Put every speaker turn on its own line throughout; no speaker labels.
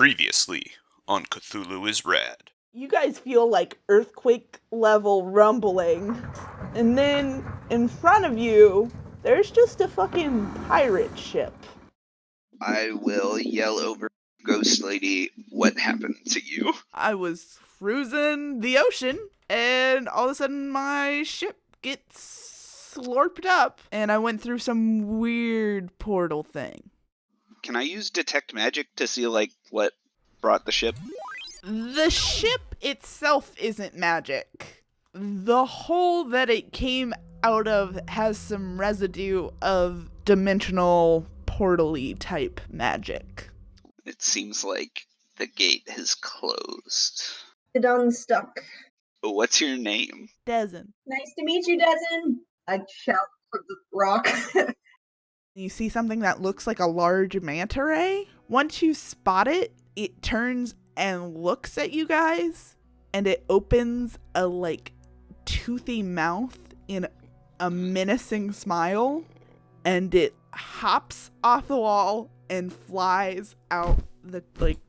Previously on Cthulhu is Rad.
You guys feel like earthquake level rumbling, and then in front of you, there's just a fucking pirate ship.
I will yell over Ghost Lady, what happened to you?
I was cruising the ocean, and all of a sudden my ship gets slurped up, and I went through some weird portal thing.
Can I use Detect Magic to see, what brought the ship?
The ship itself isn't magic. The hole that it came out of has some residue of dimensional portal-y type magic.
It seems like the gate has closed.
It unstuck.
What's your name?
Dezen.
Nice to meet you, Dezen. I shout from the rock.
You see something that looks like a large manta ray. Once you spot it, it turns and looks at you guys, and it opens a toothy mouth in a menacing smile, and it hops off the wall and flies out the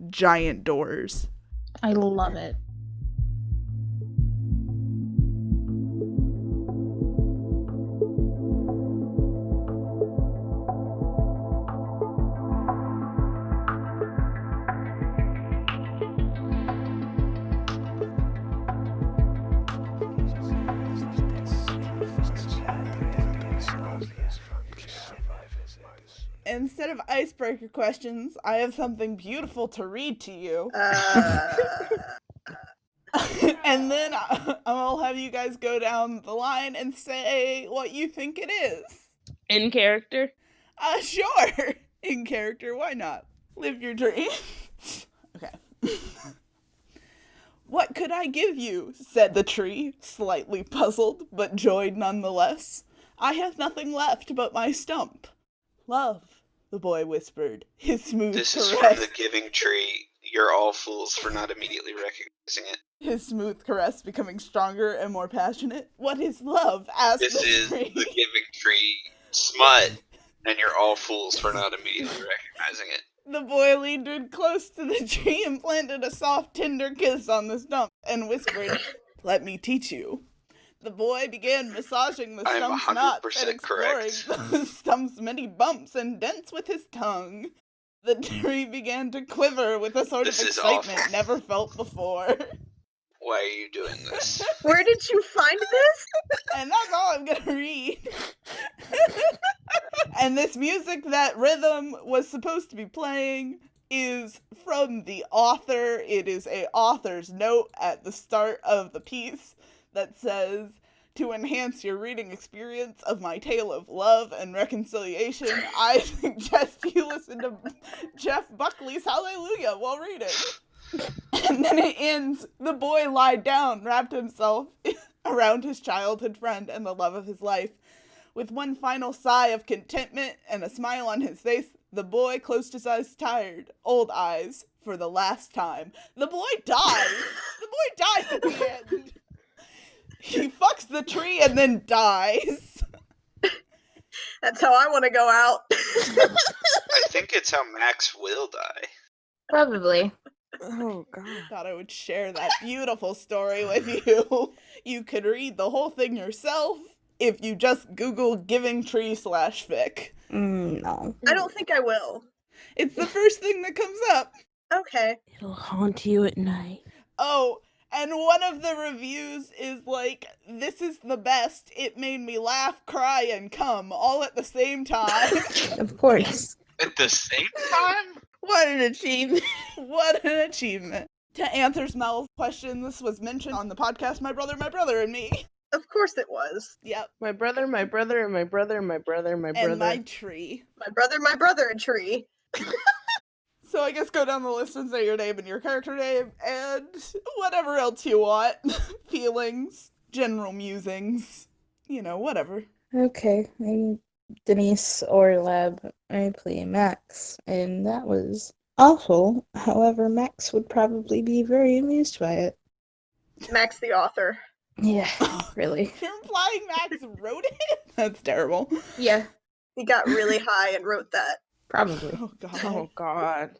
giant doors.
I love it.
Instead of icebreaker questions, I have something beautiful to read to you. And then I'll have you guys go down the line and say what you think it is.
In character?
Sure. In character, why not? Live your dreams. Okay. What could I give you? Said the tree, slightly puzzled, but joyed nonetheless. I have nothing left but my stump. Love, the boy whispered, his smooth
This
caress.
is from the Giving Tree. You're all fools for not immediately recognizing it.
His smooth caress becoming stronger and more passionate. What is love? Asked
This
the
is
tree.
the Giving Tree smut, and you're all fools for not immediately recognizing it.
The boy leaned in close to the tree and planted a soft, tender kiss on the stump and whispered, "Let me teach you." The boy began massaging the
I'm
stump's knots
100%
and exploring the stump's many bumps and dents with his tongue. The tree began to quiver with a sort
This
of
is
excitement
awful.
never felt before.
Why are you doing this?
Where did you find this?
And that's all I'm gonna read. And this music, that rhythm was supposed to be playing, is from the author. It is a author's note at the start of the piece that says, "To enhance your reading experience of my tale of love and reconciliation, I suggest you listen to Jeff Buckley's Hallelujah while reading." And then it ends, "The boy lied down, wrapped himself around his childhood friend and the love of his life. With one final sigh of contentment and a smile on his face, the boy closed his eyes tired, old eyes, for the last time." The boy dies. The boy dies at the end. He fucks the tree and then dies.
That's how I want to go out.
I think it's how Max will die.
Probably.
Oh, God. Thought I would share that beautiful story with you. You could read the whole thing yourself if you just Google Giving Tree /fic.
No.
I don't think I will.
It's the first thing that comes up.
Okay.
It'll haunt you at night.
Oh, and one of the reviews is "This is the best. It made me laugh, cry, and come all at the same time."
Of course.
At the same time?
What an achievement. What an achievement. To answer Mel's question, this was mentioned on the podcast My Brother, and Me.
Of course it was.
Yep.
My brother, my brother, and my brother, my brother, my brother.
And my tree.
My brother, and tree.
So I guess go down the list and say your name and your character name and whatever else you want. Feelings, general musings, whatever.
Okay, I'm Denise or Lab. I play Max, and that was awful. However, Max would probably be very amused by it.
Max the author.
Yeah, really.
You're implying Max wrote it? That's terrible.
Yeah,
He got really high and wrote that.
probably.
Oh, God.
Oh, God.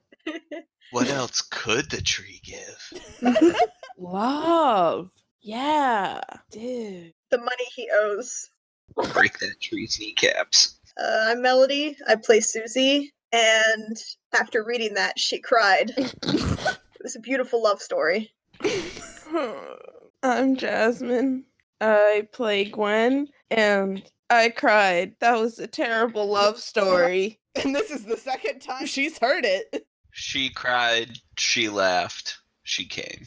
What else could the tree give?
Love. Yeah. Dude.
The money he owes.
Break that tree's kneecaps.
I'm Melody. I play Susie. And after reading that, she cried. It was a beautiful love story.
I'm Jasmine. I play Gwen, and I cried. That was a terrible love story.
And this is the second time she's heard it.
She cried, she laughed, she came.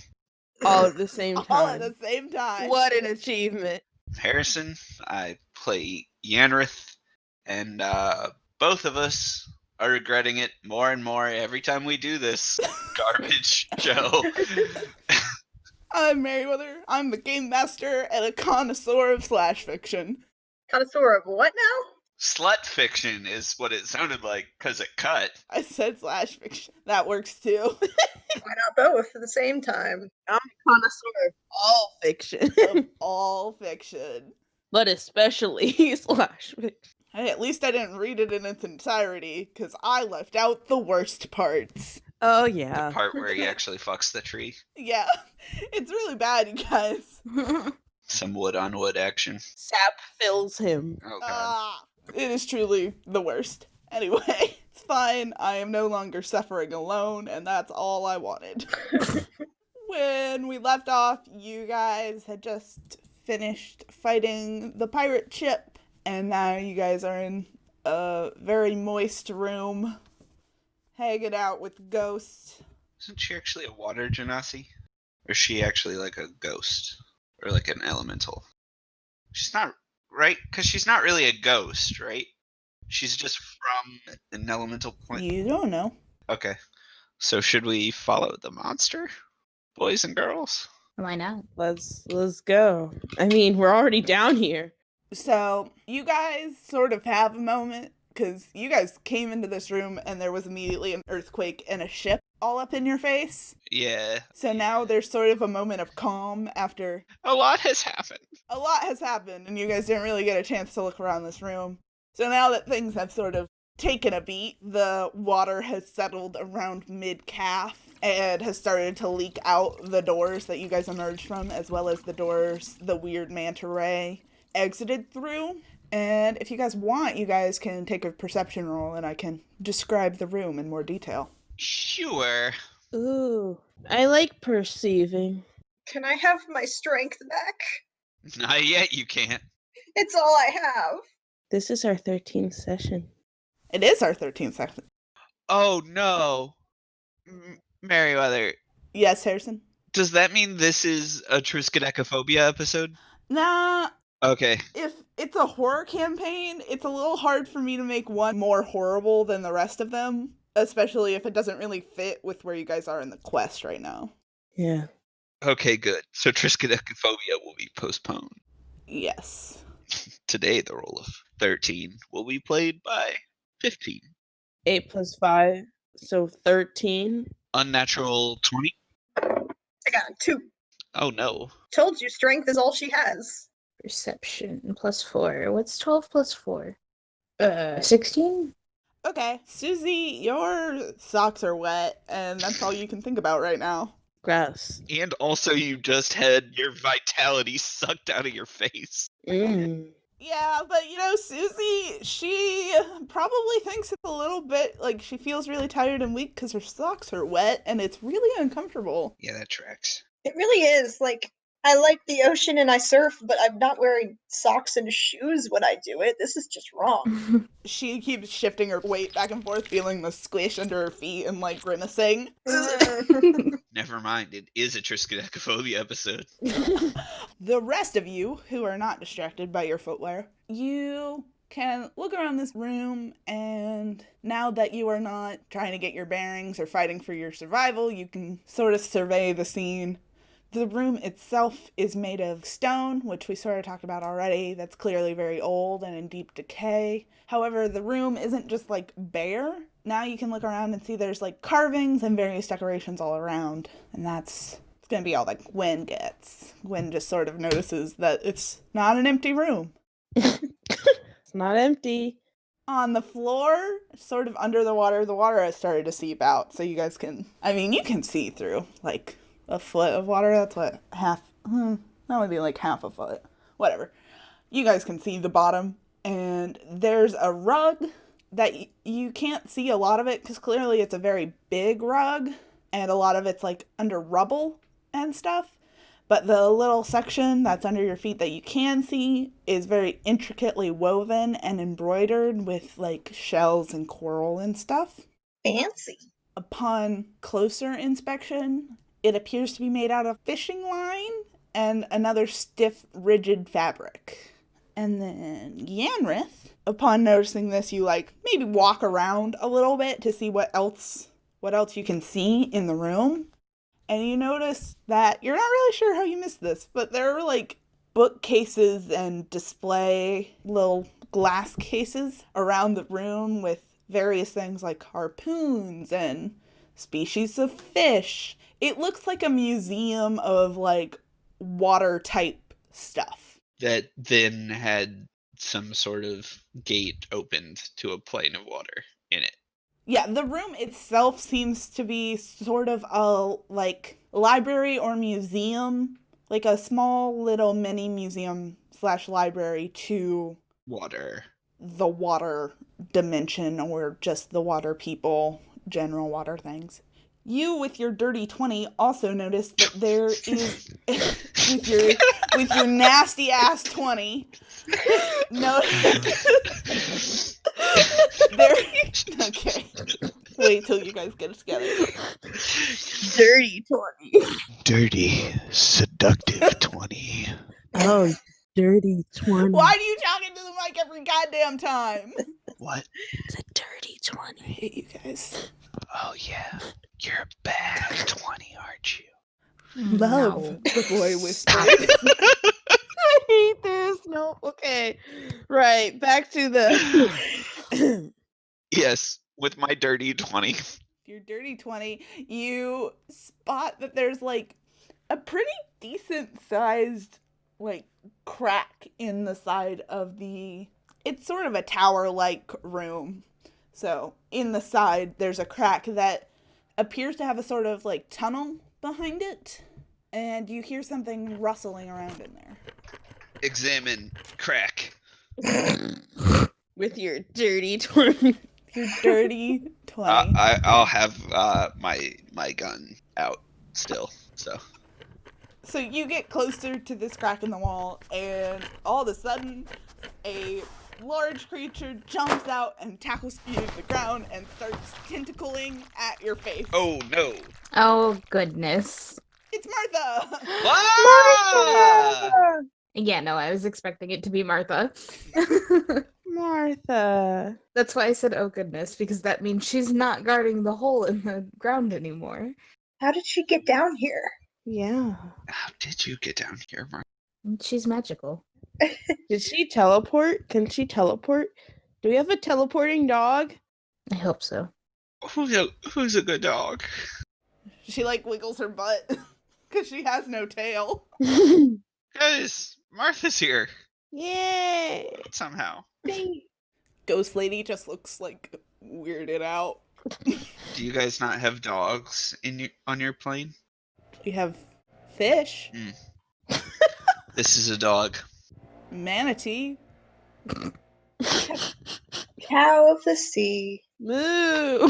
All at the same time.
All at the same time.
What an achievement.
Harrison, I play Yanreth, and both of us are regretting it more and more every time we do this garbage show.
I'm Meriwether. I'm the game master and a connoisseur of slash fiction.
Connoisseur of what now?
Slut fiction is what it sounded like, because it cut.
I said slash fiction. That works too.
Why not both at the same time?
I'm a connoisseur of all fiction,
Of all fiction.
but especially slash fiction.
Hey, at least I didn't read it in its entirety, because I left out the worst parts.
Oh,
The
yeah.
part where he actually fucks the tree.
Yeah, it's really bad, you guys.
Some wood on wood action.
Sap fills him.
Oh god.
It is truly the worst. Anyway, it's fine. I am no longer suffering alone, and that's all I wanted. When we left off, you guys had just finished fighting the pirate ship, and now you guys are in a very moist room, hanging out with ghosts.
Isn't she actually a water genasi? Or is she actually like a ghost? Or like an elemental? She's not, right? Because she's not really a ghost, right? She's just from an elemental point.
You don't know.
Okay. So should we follow the monster? Boys and girls?
Why not?
Let's go. I mean, we're already down here.
So, you guys sort of have a moment, because you guys came into this room and there was immediately an earthquake and a ship all up in your face.
Yeah.
So now there's sort of a moment of calm after
A lot has happened.
a lot has happened and you guys didn't really get a chance to look around this room. So now that things have sort of taken a beat, the water has settled around mid-calf and has started to leak out the doors that you guys emerged from, as well as the doors the weird manta ray exited through. And if you guys want, you guys can take a perception roll and I can describe the room in more detail.
Sure.
Ooh. I like perceiving.
Can I have my strength back?
Not yet, you can't.
It's all I have.
This is our 13th session.
It is our 13th section.
Oh no. Meriwether,
Yes, Harrison?
does that mean this is a Triskaidekaphobia episode?
Nah,
Okay.
if it's a horror campaign, it's a little hard for me to make one more horrible than the rest of them, especially if it doesn't really fit with where you guys are in the quest right now.
Yeah.
Okay, good. So Triskaidekaphobia will be postponed.
Yes.
Today, the roll of 13 will be played by 15.
8 plus 5, so 13.
Unnatural 20?
I got a 2.
Oh no.
Told you strength is all she has.
Perception plus 4. What's 12 plus 4? 16?
Okay, Susie, your socks are wet, and that's all you can think about right now.
Gross.
And also, you just had your vitality sucked out of your face.
Yeah, but you know, Susie, she probably thinks it's a little bit like she feels really tired and weak because her socks are wet, and it's really uncomfortable.
Yeah, that tracks.
It really is. Like, I like the ocean and I surf, but I'm not wearing socks and shoes when I do it. This is just wrong.
She keeps shifting her weight back and forth, feeling the squish under her feet and like grimacing.
Never mind, it is a Triskaidekaphobia episode.
The rest of you who are not distracted by your footwear, you can look around this room, and now that you are not trying to get your bearings or fighting for your survival, you can sort of survey the scene. The room itself is made of stone, which we sort of talked about already. That's clearly very old and in deep decay. However, the room isn't just like bare. Now you can look around and see there's like carvings and various decorations all around. And it's going to be all that Gwen gets. Gwen just sort of notices that it's not an empty room.
It's not empty.
On the floor, sort of under the water has started to seep out. So you guys you can see through like a foot of water. That's what, that would be like half a foot. Whatever. You guys can see the bottom. And there's a rug that you can't see a lot of it because clearly it's a very big rug. And a lot of it's like under rubble and stuff. But the little section that's under your feet that you can see is very intricately woven and embroidered with like shells and coral and stuff.
Fancy.
Upon closer inspection, it appears to be made out of fishing line and another stiff, rigid fabric. And then Yanreth, upon noticing this, you like maybe walk around a little bit to see what else you can see in the room. And you notice that you're not really sure how you missed this, but there are like bookcases and display little glass cases around the room with various things like harpoons and species of fish. It looks like a museum of like water type stuff.
That then had some sort of gate opened to a plane of water in it.
Yeah, the room itself seems to be sort of a, like, library or museum. Like a small little mini museum / library to
Water.
the water dimension or just the water people, general water things. You, with your dirty 20, also notice that there is, with your nasty ass 20, no, there, okay, wait till you guys get it together.
Dirty 20.
Dirty, seductive 20.
Oh, dirty 20.
Why do you talk into the mic every goddamn time?
What?
It's a dirty 20.
I hate you guys.
Oh yeah, you're a bad 20, aren't you?
Love,
No.
the boy whispered.
I hate this. No, okay. Right, back to the...
Yes, with my dirty 20.
Your dirty 20, you spot that there's like a pretty decent sized like crack in the side of it's sort of a tower like room. So in the side there's a crack that appears to have a sort of like tunnel behind it, and you hear something rustling around in there.
Examine crack.
With your dirty 20.
Your dirty 20.
I'll have my gun out still.
So you get closer to this crack in the wall, and all of a sudden, a large creature jumps out and tackles you to the ground and starts tentacling at your face.
Oh no!
Oh, goodness.
It's Martha!
Ah!
Yeah, no, I was expecting it to be Martha.
Martha.
That's why I said, oh, goodness, because that means she's not guarding the hole in the ground anymore.
How did she get down here?
Yeah.
How did you get down here, Mark?
She's magical.
Did she teleport? Can she teleport? Do we have a teleporting dog?
I hope so.
Who's a good dog?
She like wiggles her butt because she has no tail.
Guys, Martha's here
Yay!
somehow.
Ghost lady just looks like weirded out.
Do you guys not have dogs on your plane?
We have fish,
This is a dog.
manatee.
Cow of the sea.
Moo!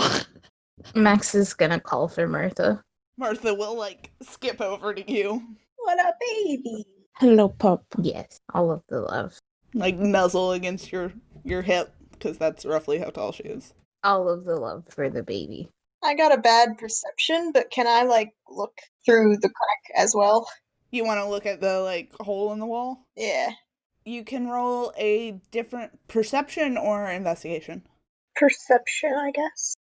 Max is gonna call for Martha.
Martha will like skip over to you,
What a baby.
Hello, pup.
Yes, all of the love.
like nuzzle against your hip because that's roughly how tall she is.
All of the love for the baby.
I got a bad perception, but can I like look through the crack as well?
You want to look at the like hole in the wall?
Yeah.
You can roll a different perception or investigation.
Perception, I guess.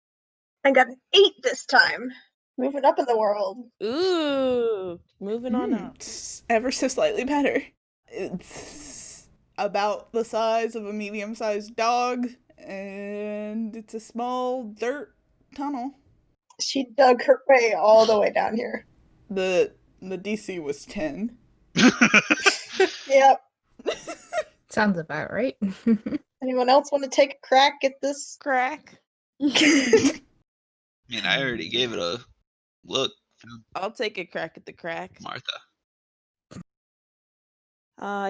I got an 8 this time. Moving up in the world.
Ooh, moving on up.
It's ever so slightly better. It's about the size of a medium-sized dog, and it's a small dirt tunnel.
She dug her way all the way down here.
The DC was 10.
Yep.
Sounds about right.
Anyone else want to take a crack at this?
Crack.
I mean, I already gave it a look,
I'll take a crack at the crack.
Martha.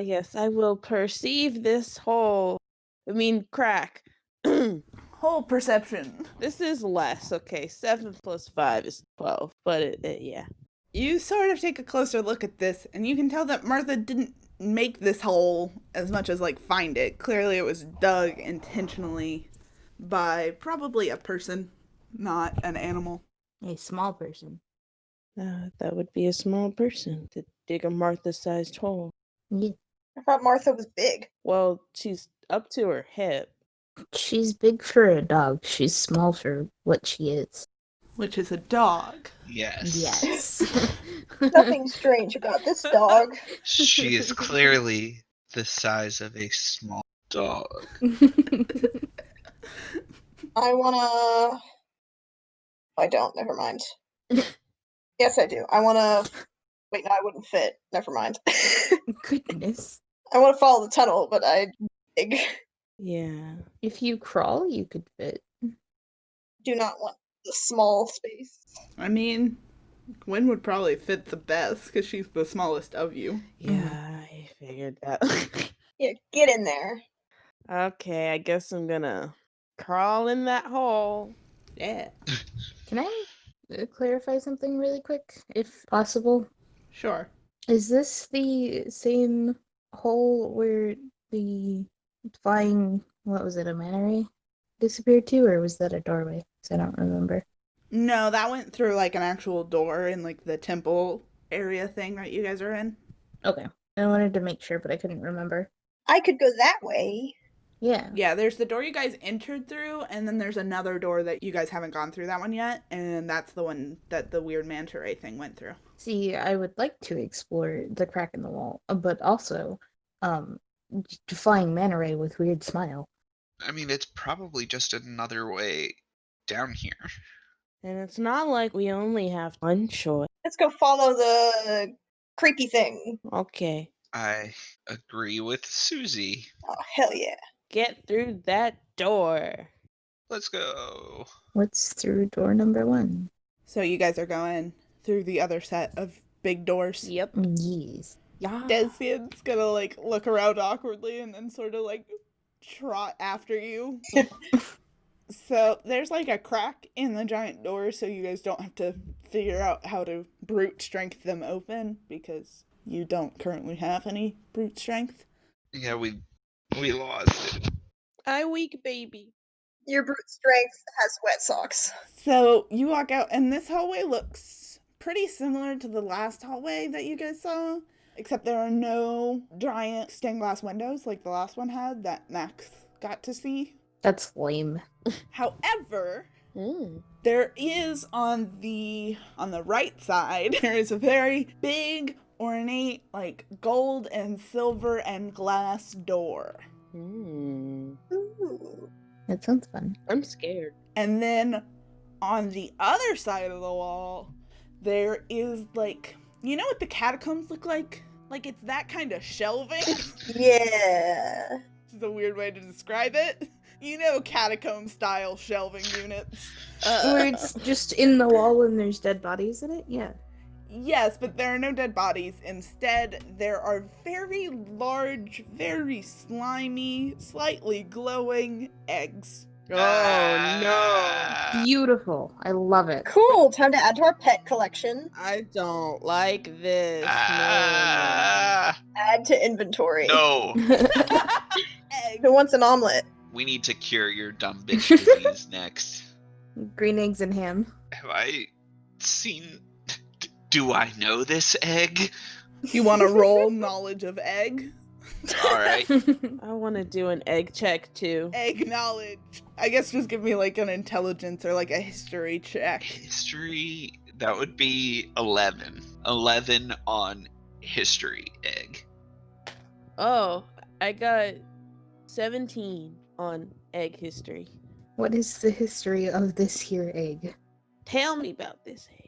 Yes, I will perceive this crack.
Whole perception.
This is less. Okay, 7 plus 5 is 12, but yeah.
You sort of take a closer look at this, and you can tell that Martha didn't make this hole as much as, like, find it. Clearly it was dug intentionally by probably a person, not an animal.
A small person.
That would be a small person to dig a Martha-sized hole.
Yeah.
I thought Martha was big.
Well, she's up to her hip.
She's big for a dog. She's small for what she is.
Which is a dog.
Yes.
Yes.
Nothing strange about this dog.
She is clearly the size of a small dog.
I don't, never mind. Yes, I do. Wait, no, I wouldn't fit. Never mind.
Goodness.
I want to follow the tunnel, but I big.
Yeah.
If you crawl, you could fit.
Do not want the small space.
I mean, Gwen would probably fit the best because she's the smallest of you.
Yeah, I figured that.
Yeah, get in there.
Okay, I guess I'm gonna crawl in that hole.
Yeah.
Can I clarify something really quick, if possible?
Sure.
Is this the same hole where the flying, what was it, a manta ray disappeared to, or was that a doorway? 'Cause I don't remember.
No, that went through like an actual door in like the temple area thing that you guys are in.
Okay. I wanted to make sure, but I couldn't remember.
I could go that way.
Yeah.
Yeah, there's the door you guys entered through, and then there's another door that you guys haven't gone through that one yet, and that's the one that the weird manta ray thing went through.
See, I would like to explore the crack in the wall, but also, flying manta ray with weird smile.
I mean, it's probably just another way down here.
And it's not like we only have one choice.
Let's go follow the creepy thing.
Okay.
I agree with Susie.
Oh, hell yeah.
Get through that door.
Let's go.
What's through door number 1?
So you guys are going through the other set of big doors.
Yep.
Yes.
Yeah.
Desian's gonna like look around awkwardly and then sort of like trot after you. So there's like a crack in the giant door, so you guys don't have to figure out how to brute strength them open because you don't currently have any brute strength.
Yeah, we lost it.
I weak baby.
Your brute strength has wet socks.
So you walk out, and this hallway looks pretty similar to the last hallway that you guys saw, except there are no giant stained glass windows like the last one had that Max got to see.
That's lame.
However, there is on the right side, there is a very big, ornate, like gold and silver and glass door.
Mm.
Ooh.
That sounds fun.
I'm scared.
And then on the other side of the wall, there is like, you know what the catacombs look like? Like it's that kind of shelving.
Yeah.
This is a weird way to describe it. You know, catacomb style shelving units.
Where it's just in the wall and there's dead bodies in it? Yeah.
Yes, but there are no dead bodies. Instead, there are very large, very slimy, slightly glowing eggs.
Oh
Ah.
Beautiful. I love it.
Cool. Time to add to our pet collection.
no. I don't like this.
Ah.
Add to inventory.
No.
Egg.
Who wants an omelet?
We need to cure your dumb bitch disease next.
Green eggs and ham.
Have I seen... Do I know this egg?
You want to roll knowledge of egg?
Alright.
I want to do an egg check too.
Egg knowledge. I guess just give me like an intelligence or like a history check.
History, that would be 11. 11 on history egg.
Oh, I got 17 on egg history.
What is the history of this here egg?
Tell me about this egg.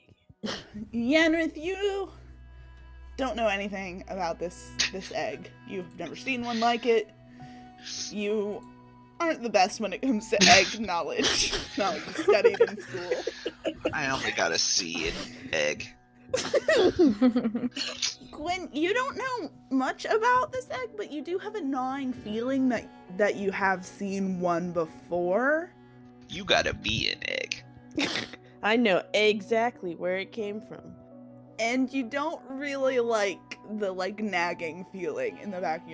Yanreth, you don't know anything about this egg. You've never seen one like it. You aren't the best when it comes to egg knowledge. Not what you studied in school.
I only got a C in egg.
Gwen, you don't know much about this egg, but you do have a gnawing feeling that you have seen one before.
You got a B in egg.
I know exactly where it came from.
And you don't really like the nagging feeling in the back of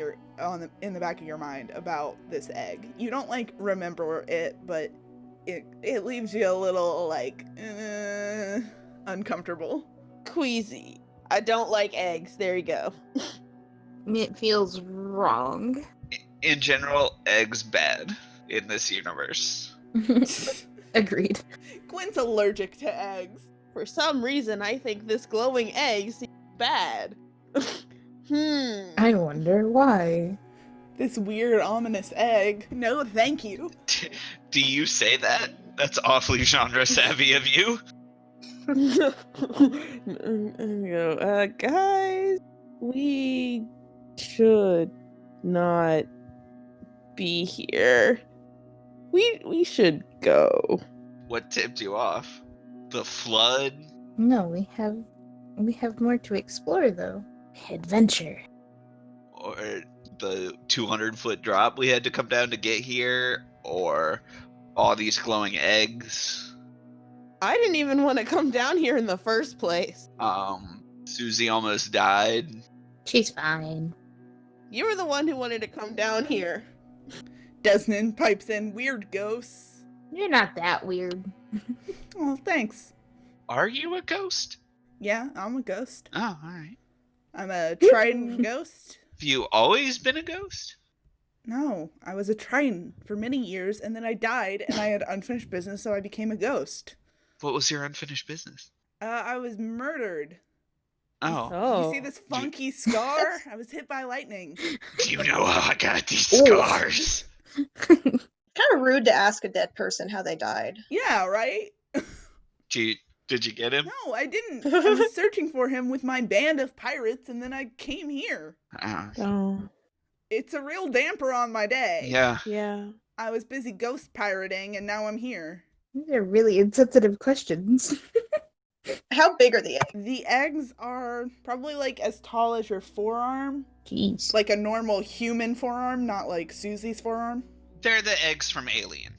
your mind about this egg. You don't remember it, but it leaves you a little uncomfortable.
Queasy. I don't like eggs. There you go.
It feels wrong.
In general, eggs bad in this universe.
Agreed.
Gwen's allergic to eggs.
For some reason, I think this glowing egg seems bad.
I wonder why.
This weird, ominous egg. No, thank you.
Do you say that? That's awfully genre savvy of you.
Guys, we should not be here. We should go.
What tipped you off? The flood?
No, we have more to explore though. Adventure.
Or the 200-foot drop we had to come down to get here? Or all these glowing eggs?
I didn't even want to come down here in the first place.
Susie almost died.
She's fine.
You were the one who wanted to come down here.
Desmond pipes in, weird ghosts.
You're not that weird.
Oh, thanks.
Are you a ghost?
Yeah, I'm a ghost.
Oh, alright.
I'm a Triton ghost.
Have you always been a ghost?
No, I was a Triton for many years, and then I died, and I had unfinished business, so I became a ghost.
What was your unfinished business?
I was murdered.
Oh.
You see this funky scar? I was hit by lightning.
Do you know how I got these scars?
Kind of rude to ask a dead person how they died.
Yeah, right?
Did you get him?
No, I didn't. I was searching for him with my band of pirates, and then I came here.
Oh.
It's a real damper on my day.
Yeah.
Yeah.
I was busy ghost pirating, and now I'm here.
These are really insensitive questions.
How big are the eggs?
The eggs are probably as tall as your forearm.
Jeez.
Like a normal human forearm, not like Susie's forearm.
They're the eggs from Alien.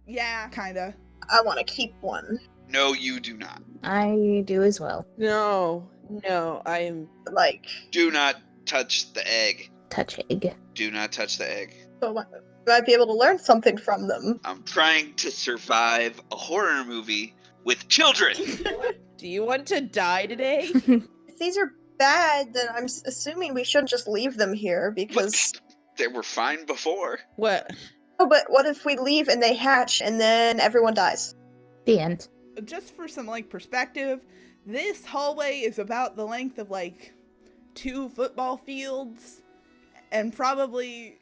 Yeah, kinda.
I want to keep one.
No, you do not.
I do as well.
No, I am.
Do not touch the egg.
Touch egg.
Do not touch the egg.
So I might be able to learn something from them.
I'm trying to survive a horror movie with children.
Do you want to die today?
If these are bad, then I'm assuming we shouldn't just leave them here because.
They were fine before.
What?
Oh, but what if we leave and they hatch and then everyone dies?
The end.
Just for some perspective, this hallway is about the length of 2 football fields and probably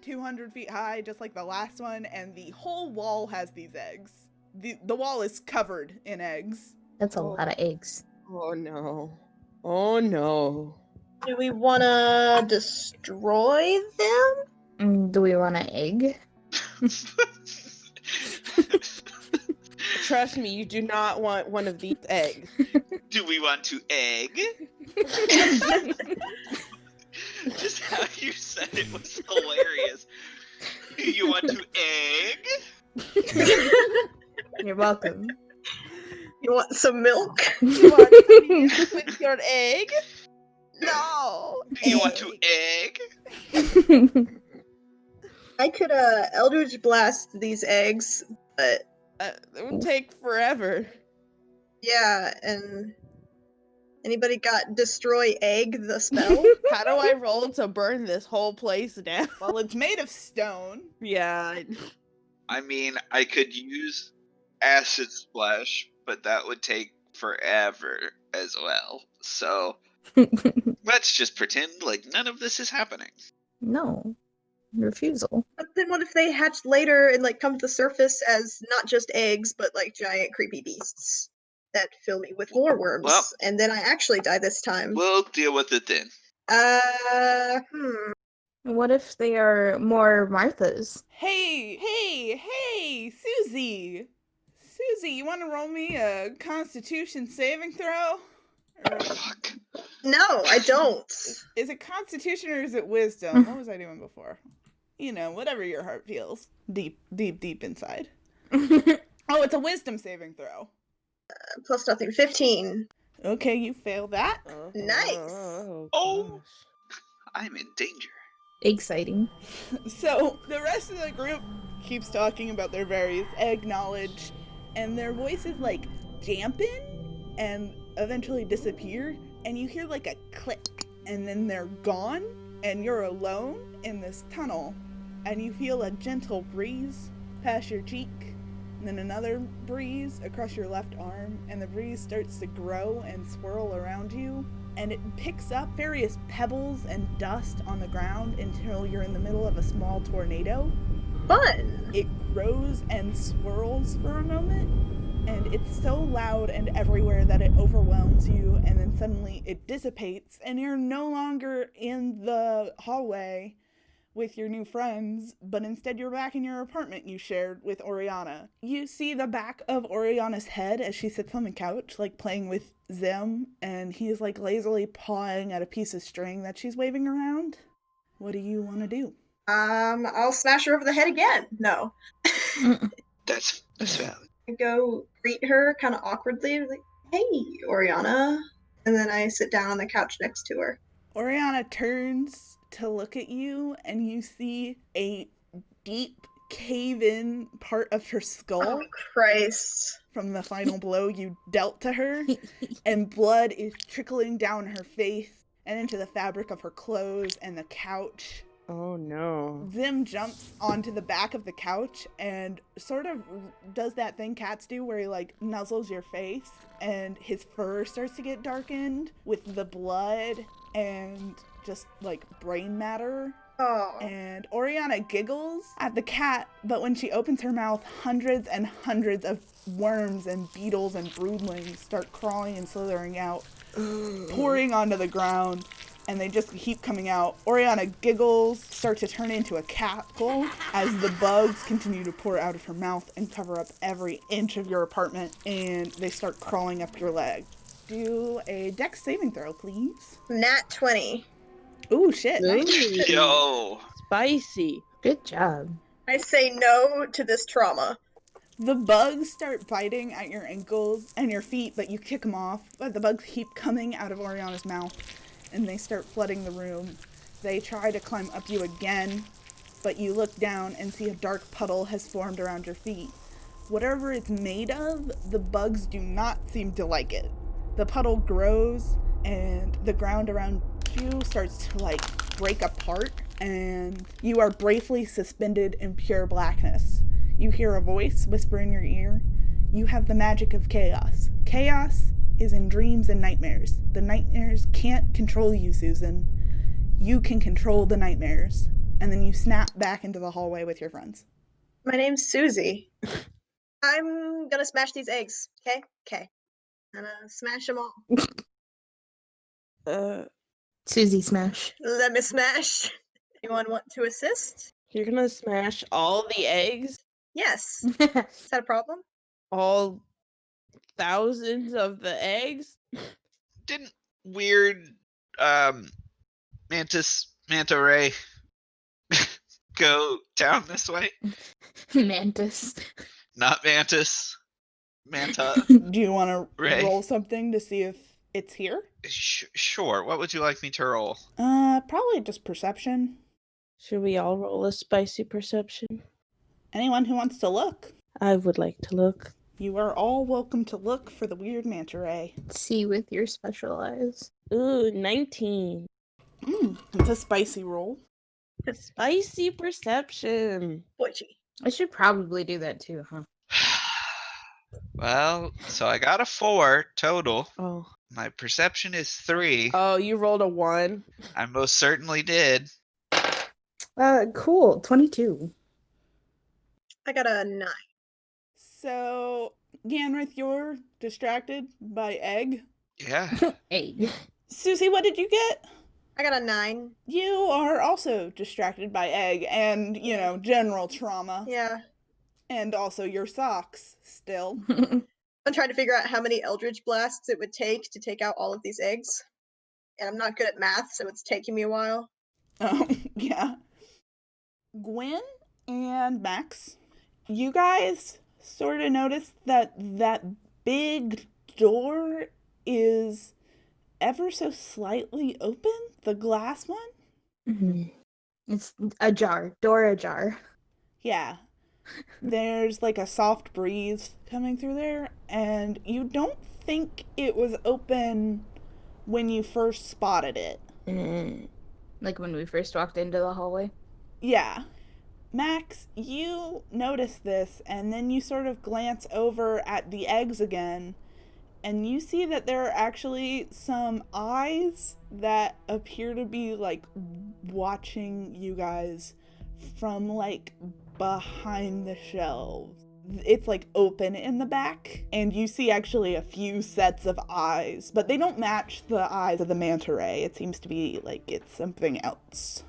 200 feet high, just like the last one, and the whole wall has these eggs. The wall is covered in eggs.
That's a lot of eggs.
Oh no. Oh no.
Do we want to destroy them?
Do we want an egg?
Trust me, you do not want one of these eggs.
Do we want to egg? Just how you said it was hilarious. Do you want to egg?
You're welcome.
You want some milk?
You want to be with your egg? No.
Do you want to egg?
I could Eldritch Blast these eggs, but
It would take forever.
yeah, and anybody got Destroy Egg the spell?
How do I roll to burn this whole place down?
Well, it's made of stone.
Yeah.
I mean, I could use Acid Splash, but that would take forever as well. So let's just pretend like none of this is happening.
No. Refusal.
But then what if they hatch later and come to the surface as not just eggs, but giant creepy beasts that fill me with more worms,
Well-
and then I actually die this time?
We'll deal with it then.
What if they are more Marthas?
Hey, Susie! Susie, you want to roll me a Constitution saving throw? Or
Fuck.
No, I don't.
is it Constitution or is it Wisdom? What was I doing before? You know, whatever your heart feels. Deep inside. Oh, it's a Wisdom saving throw.
Plus nothing. 15.
Okay, you fail that.
Nice.
Oh. I'm in danger.
Exciting.
So the rest of the group keeps talking about their various egg knowledge, and their voices like dampen and eventually disappear, and you hear like a click, and then they're gone, and you're alone in this tunnel, and you feel a gentle breeze pass your cheek, and then another breeze across your left arm, and the breeze starts to grow and swirl around you, and it picks up various pebbles and dust on the ground until you're in the middle of a small tornado.
Fun.
It grows and swirls for a moment, and it's so loud and everywhere that it overwhelms you, and then suddenly it dissipates, and you're no longer in the hallway with your new friends, but instead you're back in your apartment you shared with Oriana. You see the back of Oriana's head as she sits on the couch, like playing with Zim, and he's like lazily pawing at a piece of string that she's waving around. What do you want to do?
I'll smash her over the head again. No.
That's valid.
I go greet her kind of awkwardly, like, hey, Oriana. And then I sit down on the couch next to her.
Oriana turns to look at you, and you see a deep cave-in part of her skull
Oh, Christ.
from the final blow you dealt to her, and blood is trickling down her face and into the fabric of her clothes and the couch.
Oh no.
Zim jumps onto the back of the couch and sort of does that thing cats do where he like nuzzles your face, and his fur starts to get darkened with the blood and just like brain matter.
Oh.
And Oriana giggles at the cat, but when she opens her mouth, hundreds and hundreds of worms and beetles and broodlings start crawling and slithering out, pouring onto the ground, and they just keep coming out. Oriana giggles, start to turn into a cackle as the bugs continue to pour out of her mouth and cover up every inch of your apartment, and they start crawling up your leg. Do a dex saving throw, please.
Nat 20.
Ooh, shit. Nice.
Yo.
Spicy.
Good job.
I say no to this trauma.
The bugs start biting at your ankles and your feet, but you kick them off. But the bugs keep coming out of Oriana's mouth, and they start flooding the room. They try to climb up you again, but you look down and see a dark puddle has formed around your feet. Whatever it's made of, the bugs do not seem to like it. The puddle grows, and the ground around you starts to like break apart, and you are briefly suspended in pure blackness. You hear a voice whisper in your ear. You have the magic of chaos. Chaos is in dreams and nightmares. The nightmares can't control you, Susan. You can control the nightmares. And then you snap back into the hallway with your friends.
My name's Susie. I'm gonna smash these eggs, okay? Okay. I'm gonna smash them all.
Susie smash.
Let me smash. Anyone want to assist?
You're gonna smash all the eggs?
Yes. Is that a problem?
All thousands of the eggs?
Didn't weird manta ray go down this way?
Mantis.
Not mantis. Manta
Do you want to
Ray.
roll something to see if it's here?
Sure. What would you like me to roll?
Probably just perception.
Should we all roll a spicy perception?
Anyone who wants to look.
I would like to look.
You are all welcome to look for the weird manta ray.
See with your special eyes.
Ooh, 19.
It's a spicy roll.
Spicy perception.
Boychi.
I should probably do that too, huh?
Well, so I got a 4 total.
Oh.
My perception is 3.
Oh, you rolled a 1.
I most certainly did.
Cool. 22.
I got a 9.
So, Yanreth, you're distracted by egg.
Yeah.
Hey.
Susie, what did you get?
I got a 9.
You are also distracted by egg and, general trauma.
Yeah.
And also your socks still.
I'm trying to figure out how many Eldritch Blasts it would take to take out all of these eggs. And I'm not good at math, so it's taking me a while.
Yeah. Gwen and Max, you guys sort of notice that big door is ever so slightly open, the glass one.
It's ajar, door ajar.
Yeah. There's like a soft breeze coming through there, and you don't think it was open when you first spotted it.
Like when we first walked into the hallway?
Yeah. Max, you notice this, and then you sort of glance over at the eggs again, and you see that there are actually some eyes that appear to be, like, watching you guys from, like, behind the shelves. It's, like, open in the back, and you see actually a few sets of eyes, but they don't match the eyes of the manta ray. It seems to be, like, it's something else.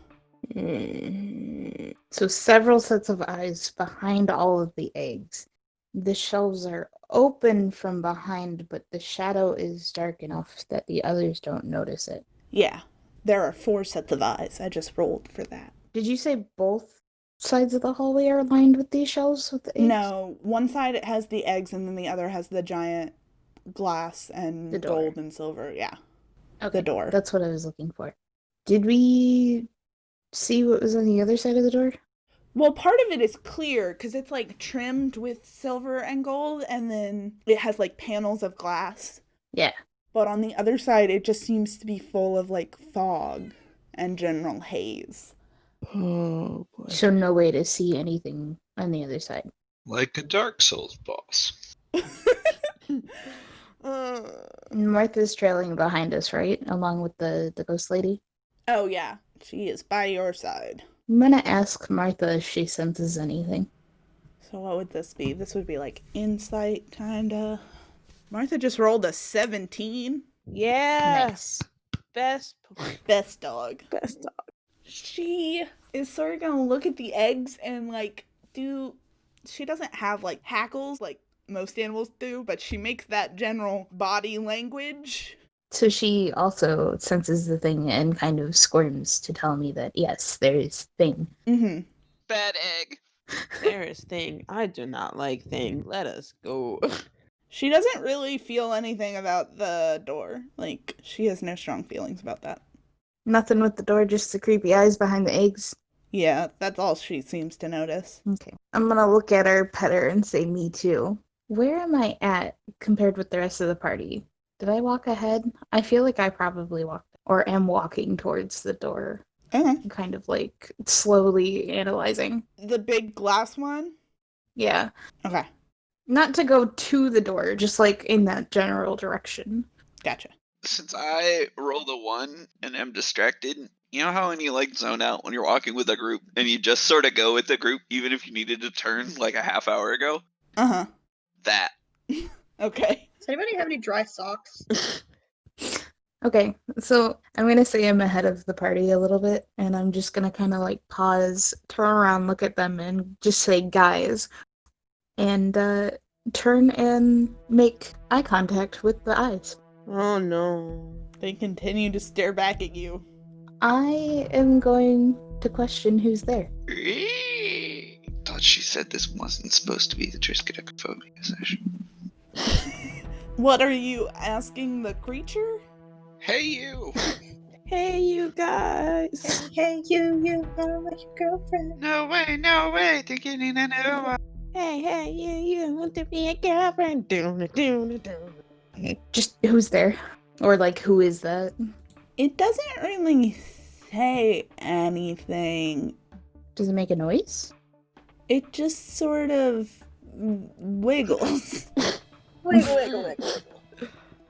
So several sets of eyes behind all of the eggs. The shelves are open from behind, but the shadow is dark enough that the others don't notice it.
Yeah, there are 4 sets of eyes. I just rolled for that.
Did you say both sides of the hallway are lined with these shelves with the eggs?
No, one side it has the eggs, and then the other has the giant glass and
The door.
gold and silver. Yeah,
Okay,
the door.
that's what I was looking for. Did we see what was on the other side of the door?
Well, part of it is clear because it's like trimmed with silver and gold, and then it has like panels of glass.
Yeah.
But on the other side, it just seems to be full of like fog and general haze.
Oh boy.
So no way to see anything on the other side.
Like a Dark Souls boss.
Martha's trailing behind us, right? Along with the ghost lady?
Oh yeah, she is by your side.
I'm gonna ask Martha if she senses anything.
So what would this be? This would be like insight, kinda. Martha just rolled a 17.
Yeah.
Nice.
Best
Dog.
best dog.
She is sort of gonna look at the eggs and like she doesn't have like hackles like most animals do, but she makes that general body language.
So she also senses the thing and kind of squirms to tell me that, yes, there is thing.
Mm-hmm.
Bad egg.
There is thing. I do not like thing. Let us go.
She doesn't really feel anything about the door. Like, she has no strong feelings about that.
Nothing with the door, just the creepy eyes behind the eggs.
Yeah, that's all she seems to notice.
Okay. I'm gonna look at her, pet her, and say, me too. Where am I at compared with the rest of the party? Did I walk ahead? I feel like I probably walked or am walking towards the door.
Okay.
Kind of like slowly analyzing.
The big glass one?
Yeah.
Okay,
Not to go to the door, just like in that general direction.
gotcha.
Since I rolled a 1 and am distracted, you know how when you like zone out when you're walking with a group and you just sort of go with the group even if you needed to turn like a half hour ago?
Uh-huh.
That.
Okay.
Does anybody have any dry socks?
Okay, so I'm gonna say I'm ahead of the party a little bit, and I'm just gonna kind of like pause, turn around, look at them, and just say, guys, and turn and make eye contact with the eyes.
Oh no.
They continue to stare back at you.
I am going to question who's there.
Thought she said this wasn't supposed to be the triskaidekaphobia session.
What are you asking the creature?
Hey you!
Hey you guys.
Hey, you are my girlfriend.
No way, they're getting a new one.
Hey, you want to be a girlfriend?
Just who's there? Or like, who is that?
It doesn't really say anything.
Does it make a noise?
It just sort of wiggles.
Wiggle.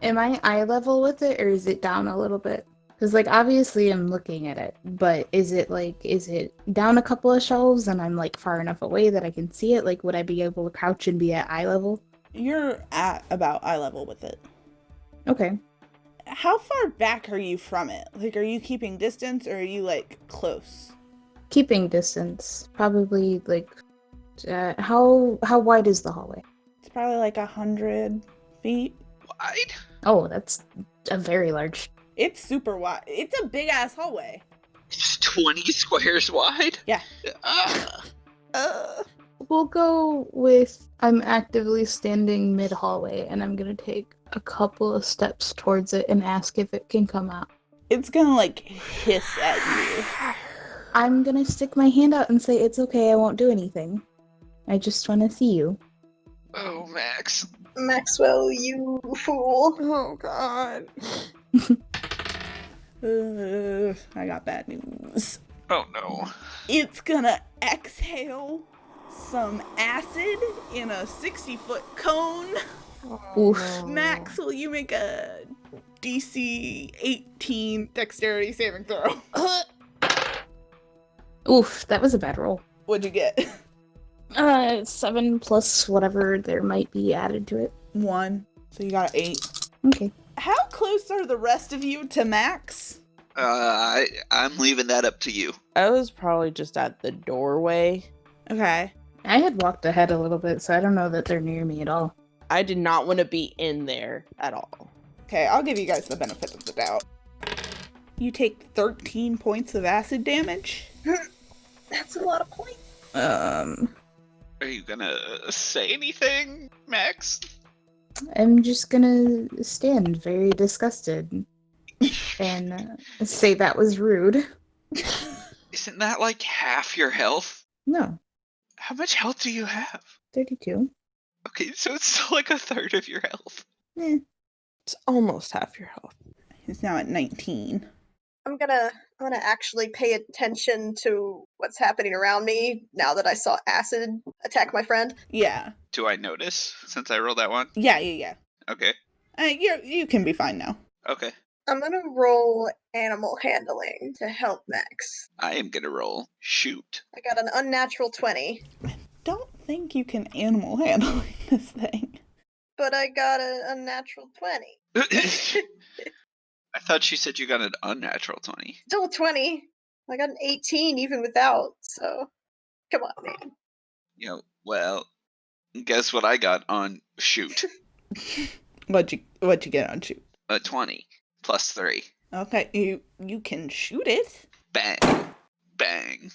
Am I eye level with it, or is it down a little bit? Because, like, obviously I'm looking at it, but is it down a couple of shelves and I'm, like, far enough away that I can see it? Like, would I be able to crouch and be at eye level?
You're at about eye level with it.
Okay.
How far back are you from it? Like, are you keeping distance or are you, like, close?
Keeping distance. Probably, like, how wide is the hallway?
It's probably like 100 feet.
Wide?
Oh, that's a very large.
It's super wide. It's a big-ass hallway.
It's 20 squares wide?
Yeah.
We'll go with I'm actively standing mid-hallway, and I'm gonna take a couple of steps towards it and ask if it can come out.
It's gonna, like, hiss at you.
I'm gonna stick my hand out and say, it's okay, I won't do anything. I just wanna see you.
Oh, Max.
Maxwell, you fool.
Oh God.
I got bad news.
Oh, no.
It's gonna exhale some acid in a 60-foot cone.
Oof.
Max, will you make a DC 18 dexterity saving throw?
Oof, that was a bad roll.
What'd you get?
7 plus whatever there might be added to it.
1. So you got 8.
Okay.
How close are the rest of you to Max?
I'm leaving that up to you.
I was probably just at the doorway.
Okay.
I had walked ahead a little bit, so I don't know that they're near me at all.
I did not want to be in there at all.
Okay, I'll give you guys the benefit of the doubt. You take 13 points of acid damage.
That's a lot of points.
Are you gonna say anything, Max?
I'm just gonna stand very disgusted and say that was rude.
Isn't that like half your health?
No,
How much health do you have?
32.
Okay, so it's still like a third of your health.
Eh.
It's almost half your health.
He's now at 19.
I'm gonna actually pay attention to what's happening around me now that I saw acid attack my friend.
Yeah.
Do I notice since I rolled that one?
Yeah.
Okay.
You can be fine now.
Okay.
I'm gonna roll animal handling to help Max.
I am gonna roll shoot.
I got an unnatural 20,
Don't think you can animal handle this thing.
but I got an unnatural 20.
I thought she said you got an unnatural 20.
Still 20. I got an 18 even without, so come on, man.
You know, well, guess what I got on shoot?
What'd you get on shoot?
A 20 plus 3.
Okay, you can shoot it.
Bang. Bang.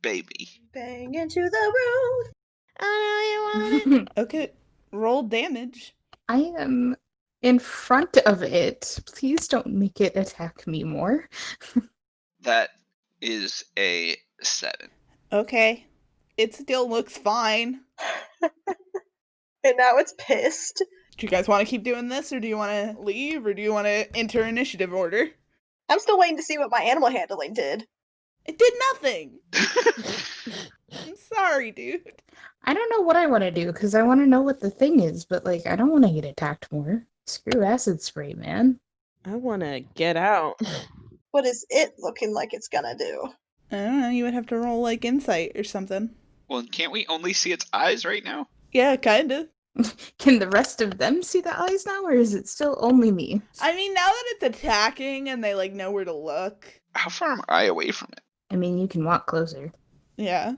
Baby.
Bang into the road.
I know you want it.
Okay, roll damage.
I am in front of it. Please don't make it attack me more.
That is a 7.
Okay, it still looks fine.
And now it's pissed.
Do you guys want to keep doing this, or do you want to leave, or do you want to enter initiative order?
I'm still waiting to see what my animal handling did.
It did nothing. I'm sorry, dude.
I don't know what I want to do because I want to know what the thing is, but like I don't want to get attacked more. Screw acid spray, man.
I want to get out.
What is it looking like it's gonna do?
I don't know. You would have to roll like insight or something.
Well, can't we only see its eyes right now?
Yeah, kinda.
Can the rest of them see the eyes now, or is it still only me?
I mean, now that it's attacking and they like know where to look.
How far am I away from it?
I mean, you can walk closer.
Yeah.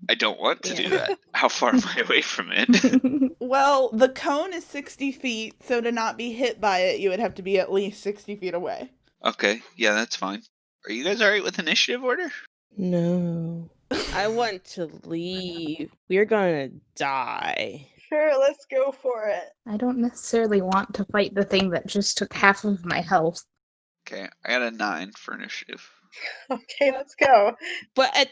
I don't want to do
Yeah.
that. How far am I away from it?
Well, the cone is 60 feet, so to not be hit by it, you would have to be at least 60 feet away.
Okay, yeah, that's fine. Are you guys alright with initiative order?
No. I want to leave. We're gonna die.
Sure, let's go for it.
I don't necessarily want to fight the thing that just took half of my health.
Okay, I got a 9 for initiative.
Okay, let's go.
But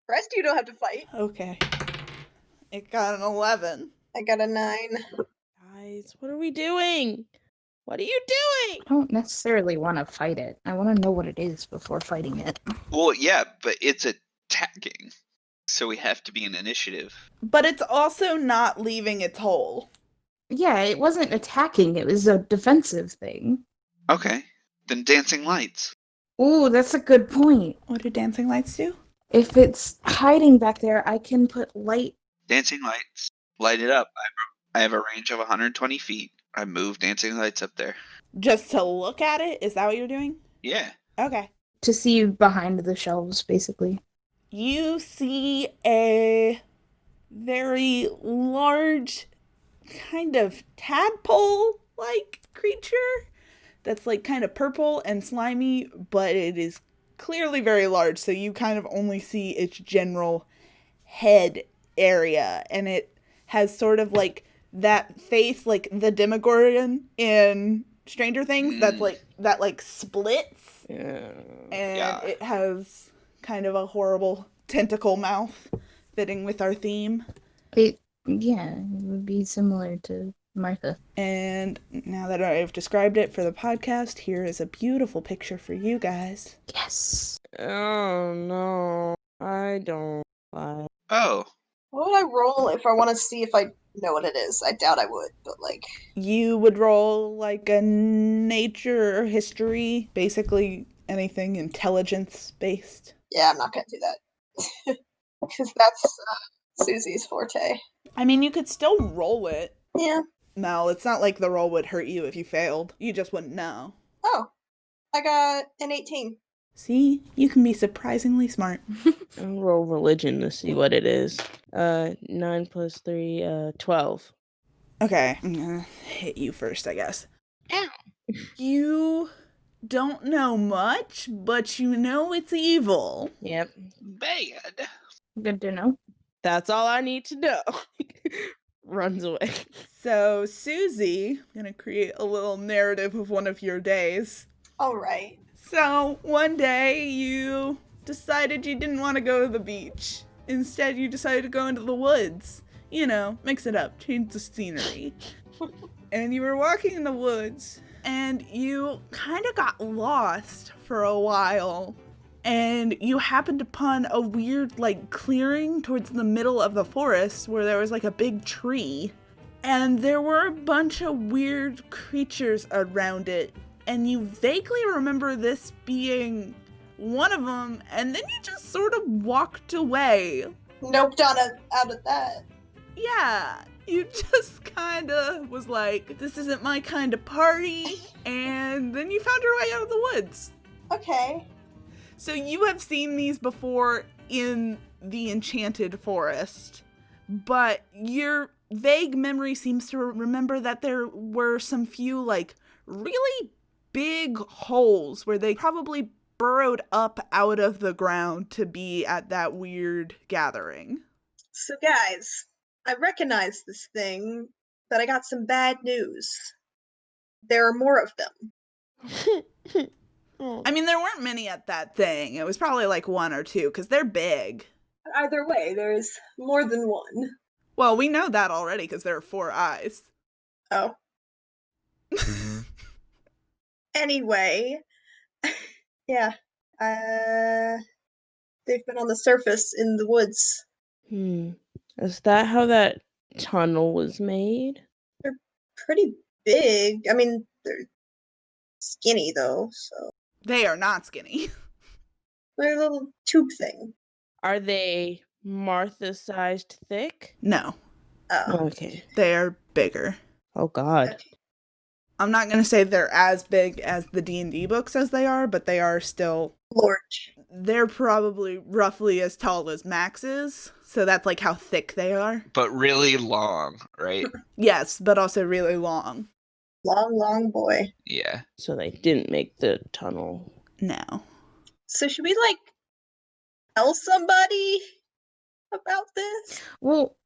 Rest of you don't have to fight.
Okay. It got an 11.
I got a 9.
guys, what are we doing? What are you doing?
I don't necessarily want to fight it. I want to know what it is before fighting it.
Well, yeah, but it's attacking. So we have to be in initiative.
But it's also not leaving its hole.
Yeah, it wasn't attacking, it was a defensive thing.
Okay, then dancing lights.
Ooh, that's a good point.
What do dancing lights do?
If it's hiding back there, I can put light.
Dancing lights. Light it up. I have a range of 120 feet. I move dancing lights up there.
Just to look at it? Is that what you're doing?
Yeah.
Okay.
To see behind the shelves, basically.
You see a very large, kind of tadpole-like creature that's like kind of purple and slimy, but it is clearly very large, so you kind of only see its general head area, and it has sort of like that face like the Demogorgon in Stranger Things that's like that like splits,
Yeah.
and
Yeah.
it has kind of a horrible tentacle mouth fitting with our theme.
It would be similar to Martha.
And now that I've described it for the podcast, here is a beautiful picture for you guys.
Yes.
Oh no, I don't like.
Oh.
What would I roll if I want to see if I know what it is? I doubt I would, but like.
You would roll like a nature or history, basically anything intelligence based.
Yeah, I'm not gonna do that. Because that's Susie's forte.
I mean, you could still roll it.
Yeah.
No, it's not like the roll would hurt you if you failed. You just wouldn't know.
Oh, I got an 18.
See, you can be surprisingly smart.
I'll roll religion to see what it is. 9 plus 3, 12.
Okay, I'm gonna hit you first, I guess.
Ow.
You don't know much, but you know it's evil.
Yep.
Bad.
Good to know.
That's all I need to know. Runs away.
So, Susie, I'm gonna create a little narrative of one of your days.
Alright.
So, one day you decided you didn't want to go to the beach. Instead, you decided to go into the woods. You know, mix it up, change the scenery. And you were walking in the woods, and you kind of got lost for a while. And you happened upon a weird, like, clearing towards the middle of the forest where there was, like, a big tree. And there were a bunch of weird creatures around it. And you vaguely remember this being one of them, and then you just sort of walked away.
Noped on out of that.
Yeah, you just kind of was like, this isn't my kind of party, and then you found your way out of the woods.
Okay.
So you have seen these before in the Enchanted Forest, but your vague memory seems to remember that there were some few, like, really big holes where they probably burrowed up out of the ground to be at that weird gathering.
So guys, I recognize this thing, but I got some bad news. There are more of them.
Oh.
I mean, there weren't many at that thing. It was probably like one or two, because they're big.
Either way, there's more than one.
Well, we know that already, because there are 4 eyes.
Oh. Anyway. Yeah. They've been on the surface in the woods.
Is that how that tunnel was made?
Pretty big. I mean, they're skinny though, so.
They are not skinny.
They're a little tube thing.
Are they Martha-sized thick?
No,
Oh.
Okay.
they are bigger.
Oh God.
Okay.
I'm not going to say they're as big as the D&D books as they are, but they are still...
Large.
They're probably roughly as tall as Max is, so that's like how thick they are.
But really long, right?
Yes, but also really long.
Long, long boy.
Yeah.
So they didn't make the tunnel.
No.
So should we, like, tell somebody about this?
Well,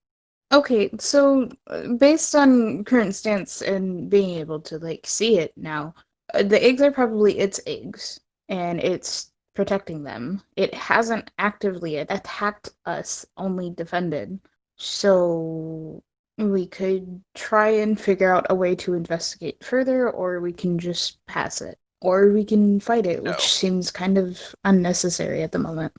okay, so based on current stance and being able to like see it now, the eggs are probably its eggs, and it's protecting them. It hasn't actively attacked us, only defended. So we could try and figure out a way to investigate further, or we can just pass it. Or we can fight it,
No.
which seems kind of unnecessary at the moment.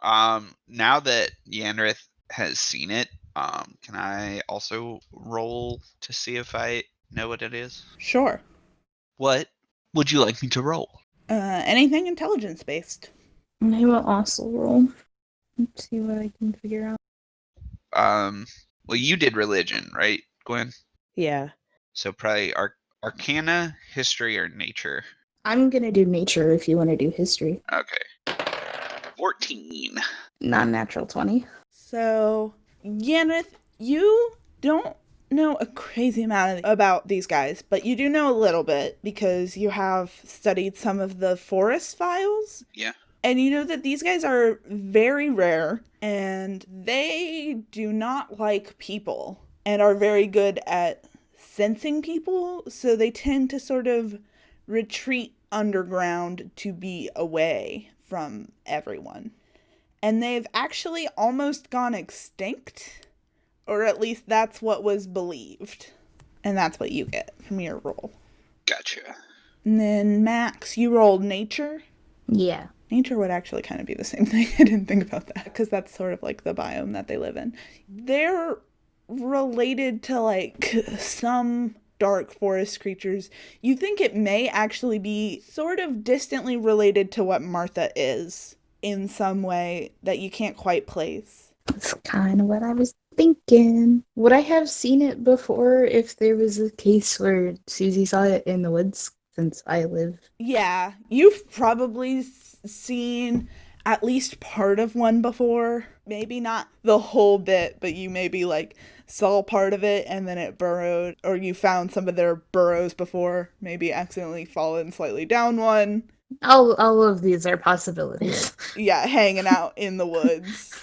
Now that Yanreth has seen it, can I also roll to see if I know what it is?
Sure.
What would you like me to roll?
Anything intelligence-based.
And I will also roll. Let's see what I can figure out.
Well, you did religion, right, Gwen?
Yeah.
So probably Arcana, history, or nature?
I'm gonna do nature if you want to do history.
Okay. 14.
Non-natural 20.
So, Yanreth, you don't know a crazy amount about these guys, but you do know a little bit because you have studied some of the forest files.
Yeah.
And you know that these guys are very rare and they do not like people and are very good at sensing people. So they tend to sort of retreat underground to be away from everyone. And they've actually almost gone extinct, or at least that's what was believed. And that's what you get from your roll.
Gotcha.
And then Max, you rolled nature.
Yeah.
Nature would actually kind of be the same thing. I didn't think about that because that's sort of like the biome that they live in. They're related to like some dark forest creatures. You think it may actually be sort of distantly related to what Martha is in some way that you can't quite place.
That's kind of what I was thinking. Would I have seen it before if there was a case where Susie saw it in the woods, since I live?
Yeah, you've probably seen at least part of one before. Maybe not the whole bit, but you maybe like saw part of it and then it burrowed, or you found some of their burrows before, maybe accidentally fallen slightly down one.
All of these are possibilities.
Yeah, hanging out in the woods.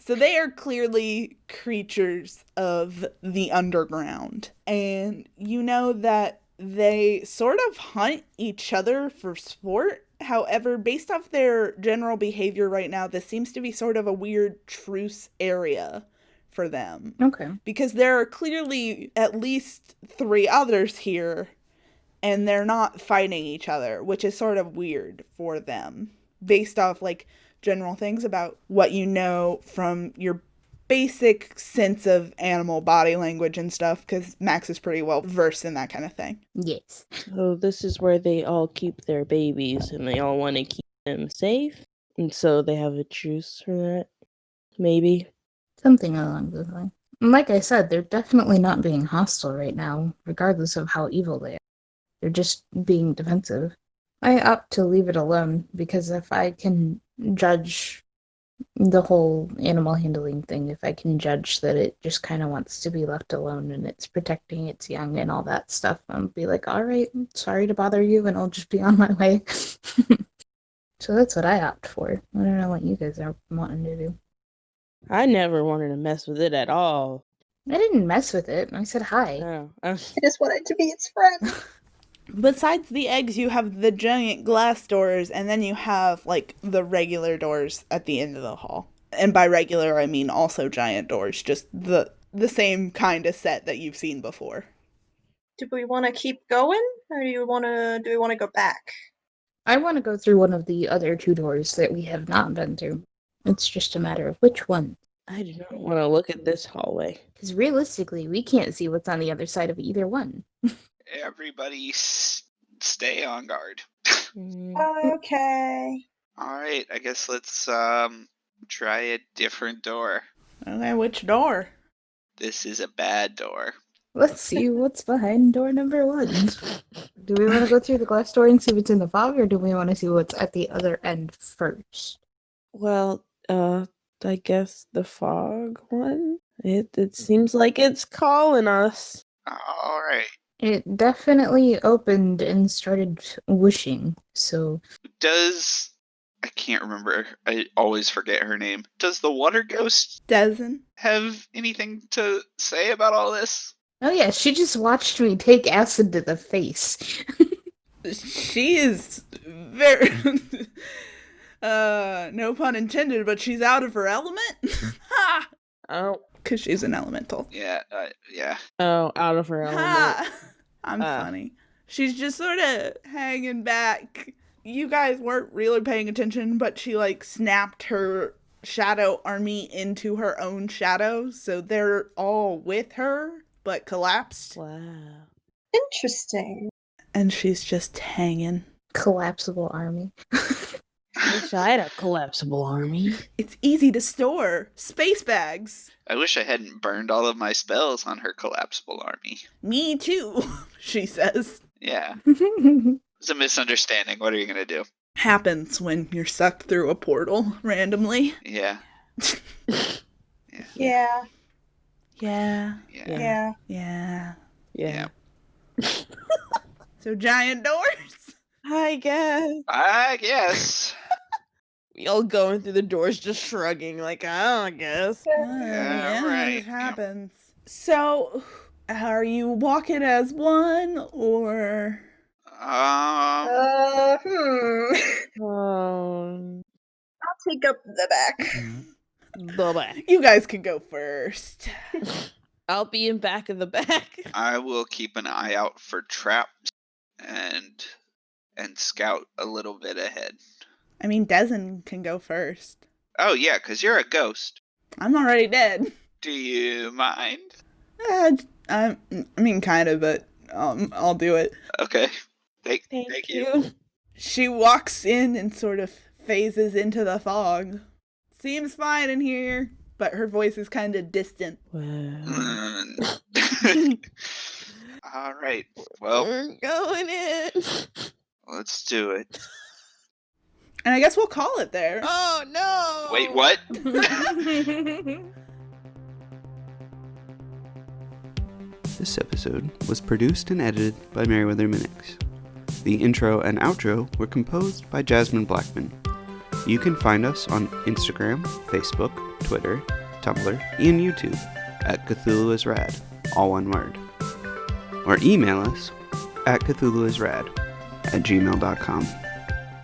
So they are clearly creatures of the underground. And you know that they sort of hunt each other for sport. However, based off their general behavior right now, this seems to be sort of a weird truce area for them.
Okay.
Because there are clearly at least 3 others here, and they're not fighting each other, which is sort of weird for them, based off like general things about what you know from your basic sense of animal body language and stuff, because Max is pretty well versed in that kind of thing.
Yes.
So this is where they all keep their babies and they all want to keep them safe. And so they have a truce for that. Maybe.
Something along those lines. And like I said, they're definitely not being hostile right now, regardless of how evil they are. They're just being defensive. I opt to leave it alone, because if I can judge the whole animal handling thing, if I can judge that it just kind of wants to be left alone and it's protecting its young and all that stuff, I'll be like, all right, sorry to bother you, and I'll just be on my way. So that's what I opt for. I don't know what you guys are wanting to do.
I never wanted to mess with it at all.
I didn't mess with it. I said hi.
No.
I just wanted to be its friend.
Besides the eggs, you have the giant glass doors, and then you have like the regular doors at the end of the hall. And by regular, I mean also giant doors, just the same kind of set that you've seen before.
Do we want to keep going, or do we want to go back?
I want to go through one of the other 2 doors that we have not been through. It's just a matter of which one.
I do not want to look at this hallway.
Because realistically, we can't see what's on the other side of either one.
Everybody stay on guard.
Okay.
All right, I guess let's try a different door.
Okay, which door?
This is a bad door.
Let's see what's behind door number 1. Do we want to go through the glass door and see what's in the fog, or do we want to see what's at the other end first?
Well, I guess the fog one? It seems like it's calling us.
All right.
It definitely opened and started whooshing, so...
I can't remember. I always forget her name. Does the water ghost
Dezen?
have anything to say about all this?
Oh yeah, she just watched me take acid to the face.
She is very... no pun intended, but she's out of her element. Ha!
Oh.
Because she's an elemental.
Yeah, yeah.
Oh, out of her element.
Ha! I'm funny. She's just sort of hanging back. You guys weren't really paying attention, but she like snapped her shadow army into her own shadow, so they're all with her, but collapsed.
Wow.
Interesting.
And she's just hanging.
Collapsible army.
Wish I had a collapsible army.
It's easy to store. Space bags.
I wish I hadn't burned all of my spells on her collapsible army.
Me too, she says.
Yeah, it's a misunderstanding. What are you gonna do?
Happens when you're sucked through a portal randomly.
Yeah.
Yeah.
Yeah.
Yeah.
Yeah.
Yeah. So giant doors?
I guess.
I guess.
We all going through the doors just shrugging, like, I guess.
Yeah, right.
It happens. So, are you walking as one, or...
Hmm.
Um,
I'll take up the back.
the back.
You guys can go first.
I'll be in back of the back.
I will keep an eye out for traps and scout a little bit ahead.
I mean, Dezen can go first.
Oh yeah, 'cause you're a ghost.
I'm already dead.
Do you mind?
I mean, kind of, but I'll do it.
Okay. Thank you.
She walks in and sort of phases into the fog. Seems fine in here, but her voice is kind of distant.
Wow.
All right. Well,
We're going in.
let's do it.
And I guess we'll call it there.
Oh no!
Wait, what?
This episode was produced and edited by Meriwether Minnix. The intro and outro were composed by Jasmine Blackman. You can find us on Instagram, Facebook, Twitter, Tumblr, and YouTube at Cthulhu is Rad, all one word. Or email us at cthulhuisrad@gmail.com.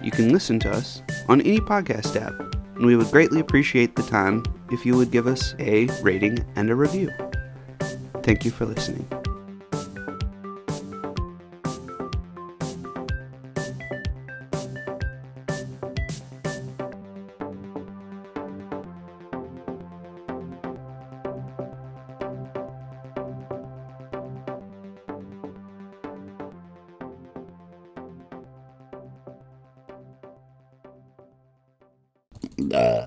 You can listen to us on any podcast app, and we would greatly appreciate the time if you would give us a rating and a review. Thank you for listening.
Nah.